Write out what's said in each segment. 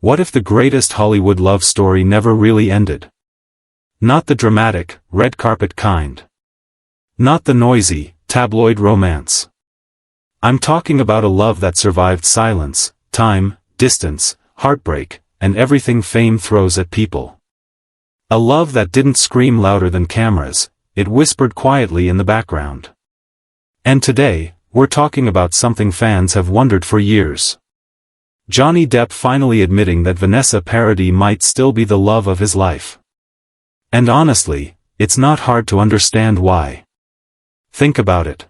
What if the greatest Hollywood love story never really ended? Not the dramatic, red carpet kind. Not the noisy, tabloid romance. I'm talking about a love that survived silence, time, distance, heartbreak, and everything fame throws at people. A love that didn't scream louder than cameras, it whispered quietly in the background. And today, we're talking about something fans have wondered for years. Johnny Depp finally admitting that Vanessa Paradis might still be the love of his life. And honestly, it's not hard to understand why. Think about it.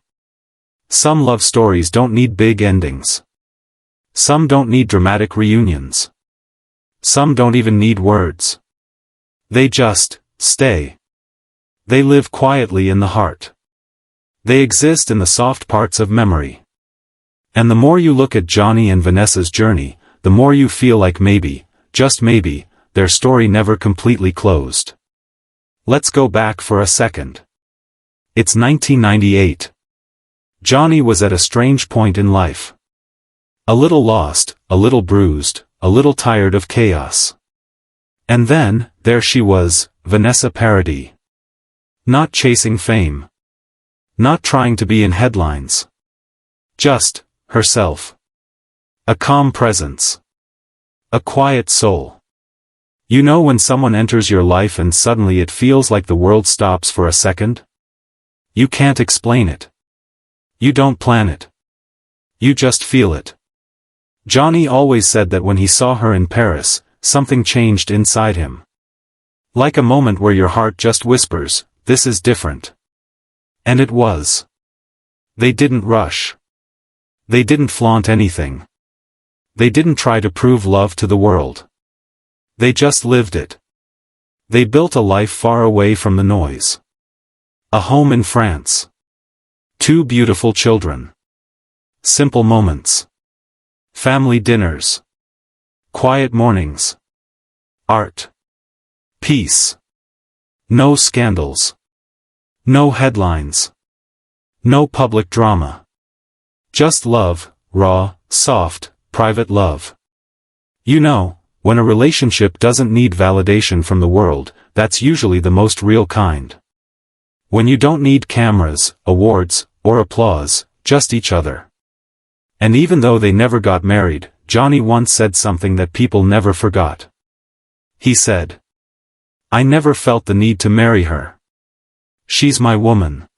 Some love stories don't need big endings. Some don't need dramatic reunions. Some don't even need words. They just stay. They live quietly in the heart. They exist in the soft parts of memory. And the more you look at Johnny and Vanessa's journey, the more you feel like maybe, just maybe, their story never completely closed. Let's go back for a second. It's 1998. Johnny was at a strange point in life. A little lost, a little bruised, a little tired of chaos. And then, there she was, Vanessa Paradis. Not chasing fame. Not trying to be in headlines. Just herself. A calm presence. A quiet soul. You know when someone enters your life and suddenly it feels like the world stops for a second? You can't explain it. You don't plan it. You just feel it. Johnny always said that when he saw her in Paris, something changed inside him. Like a moment where your heart just whispers, this is different. And it was. They didn't rush. They didn't flaunt anything. They didn't try to prove love to the world. They just lived it. They built a life far away from the noise. A home in France. 2 beautiful children. Simple moments. Family dinners. Quiet mornings. Art. Peace. No scandals. No headlines. No public drama. Just love, raw, soft, private love. You know, when a relationship doesn't need validation from the world, that's usually the most real kind. When you don't need cameras, awards, or applause, just each other. And even though they never got married, Johnny once said something that people never forgot. He said, "I never felt the need to marry her. She's my woman.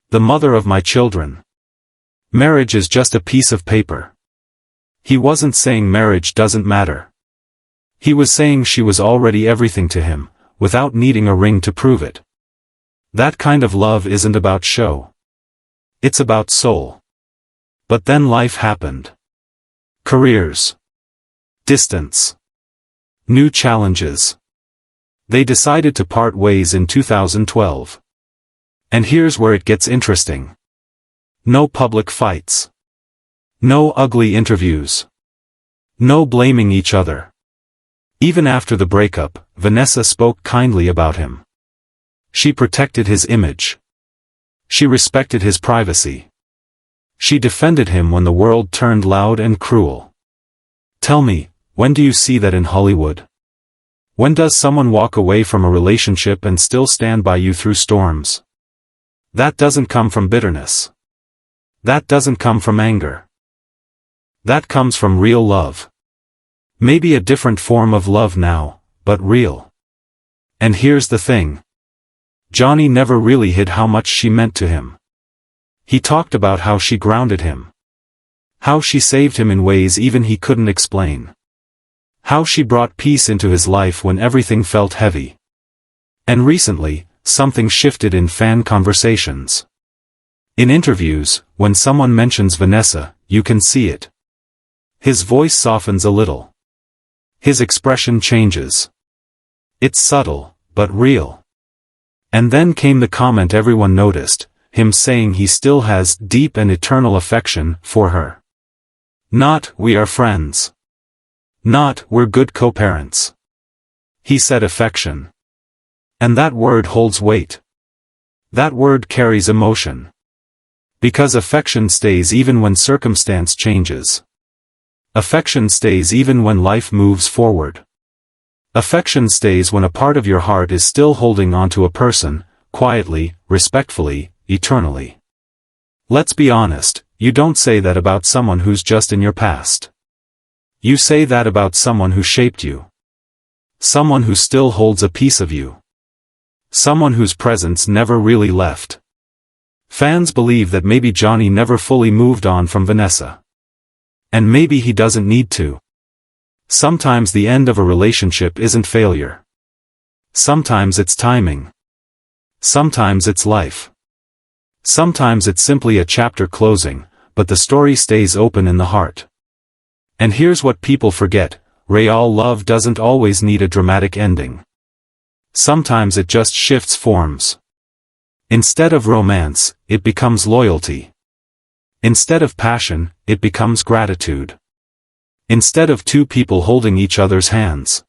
The mother of my children. Marriage is just a piece of paper." He wasn't saying marriage doesn't matter. He was saying she was already everything to him, without needing a ring to prove it. That kind of love isn't about show. It's about soul. But then life happened. Careers. Distance. New challenges. They decided to part ways in 2012. And here's where it gets interesting. No public fights. No ugly interviews. No blaming each other. Even after the breakup, Vanessa spoke kindly about him. She protected his image. She respected his privacy. She defended him when the world turned loud and cruel. Tell me, when do you see that in Hollywood? When does someone walk away from a relationship and still stand by you through storms? That doesn't come from bitterness. That doesn't come from anger. That comes from real love. Maybe a different form of love now, but real. And here's the thing. Johnny never really hid how much she meant to him. He talked about how she grounded him. How she saved him in ways even he couldn't explain. How she brought peace into his life when everything felt heavy. And recently, something shifted in fan conversations. In interviews, when someone mentions Vanessa, you can see it. His voice softens a little. His expression changes. It's subtle, but real. And then came the comment everyone noticed, him saying he still has deep and eternal affection for her. Not, "We are friends." Not, "We're good co-parents." He said affection. And that word holds weight. That word carries emotion. Because affection stays even when circumstance changes. Affection stays even when life moves forward. Affection stays when a part of your heart is still holding on to a person, quietly, respectfully, eternally. Let's be honest, you don't say that about someone who's just in your past. You say that about someone who shaped you. Someone who still holds a piece of you. Someone whose presence never really left. Fans believe that maybe Johnny never fully moved on from Vanessa. And maybe he doesn't need to. Sometimes the end of a relationship isn't failure. Sometimes it's timing. Sometimes it's life. Sometimes it's simply a chapter closing, but the story stays open in the heart. And here's what people forget, real love doesn't always need a dramatic ending. Sometimes it just shifts forms. Instead of romance, it becomes loyalty. Instead of passion, it becomes gratitude. Instead of two people holding each other's hands,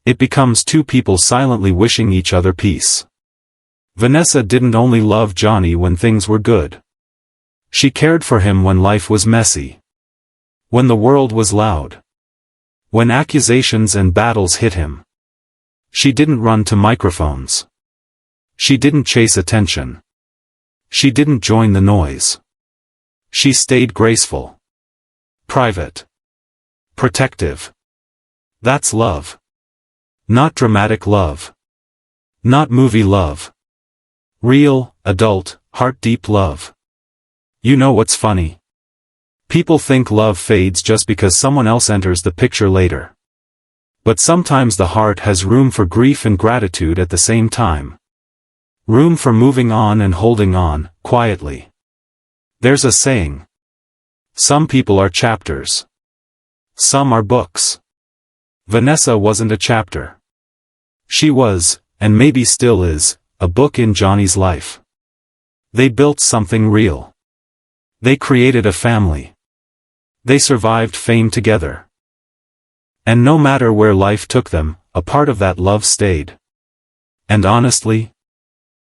it becomes two people silently wishing each other peace. Vanessa didn't only love Johnny when things were good. She cared for him when life was messy. When the world was loud. When accusations and battles hit him. She didn't run to microphones. She didn't chase attention. She didn't join the noise. She stayed graceful. Private. Protective. That's love. Not dramatic love. Not movie love. Real, adult, heart-deep love. You know what's funny? People think love fades just because someone else enters the picture later. But sometimes the heart has room for grief and gratitude at the same time. Room for moving on and holding on, quietly. There's a saying. Some people are chapters. Some are books. Vanessa wasn't a chapter. She was, and maybe still is, a book in Johnny's life. They built something real. They created a family. They survived fame together. And no matter where life took them, a part of that love stayed. And honestly,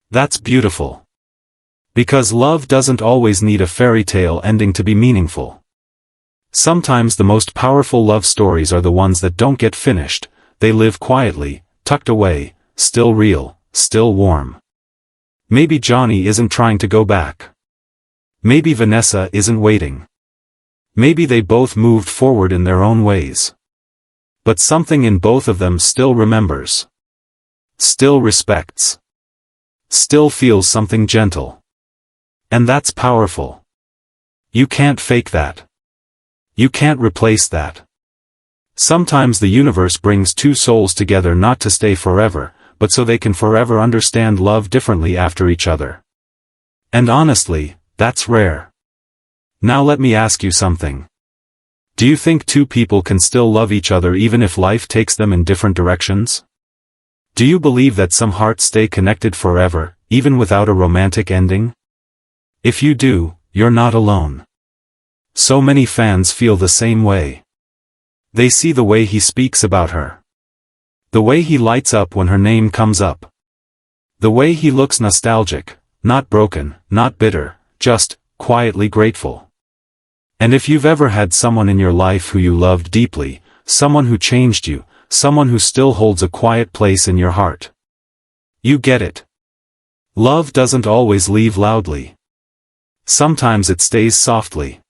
that's beautiful. Because love doesn't always need a fairy tale ending to be meaningful. Sometimes the most powerful love stories are the ones that don't get finished, they live quietly, tucked away, still real, still warm. Maybe Johnny isn't trying to go back. Maybe Vanessa isn't waiting. Maybe they both moved forward in their own ways. But something in both of them still remembers. Still respects. Still feels something gentle. And that's powerful. You can't fake that. You can't replace that. Sometimes the universe brings two souls together not to stay forever, but so they can forever understand love differently after each other. And honestly, that's rare. Now let me ask you something. Do you think two people can still love each other even if life takes them in different directions? Do you believe that some hearts stay connected forever, even without a romantic ending? If you do, you're not alone. So many fans feel the same way. They see the way he speaks about her. The way he lights up when her name comes up. The way he looks nostalgic, not broken, not bitter, just quietly grateful. And if you've ever had someone in your life who you loved deeply, someone who changed you, someone who still holds a quiet place in your heart, you get it. Love doesn't always leave loudly. Sometimes it stays softly.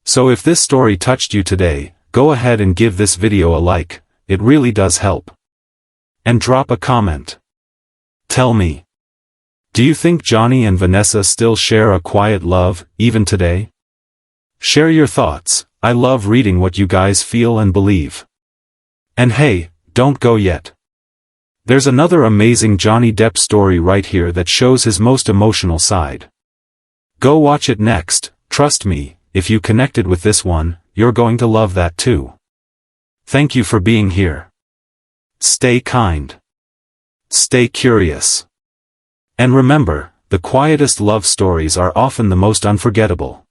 So if this story touched you today, go ahead and give this video a like, it really does help. And drop a comment. Tell me. Do you think Johnny and Vanessa still share a quiet love, even today? Share your thoughts, I love reading what you guys feel and believe. And hey, don't go yet. There's another amazing Johnny Depp story right here that shows his most emotional side. Go watch it next, trust me, if you connected with this one, you're going to love that too. Thank you for being here. Stay kind. Stay curious. And remember, the quietest love stories are often the most unforgettable.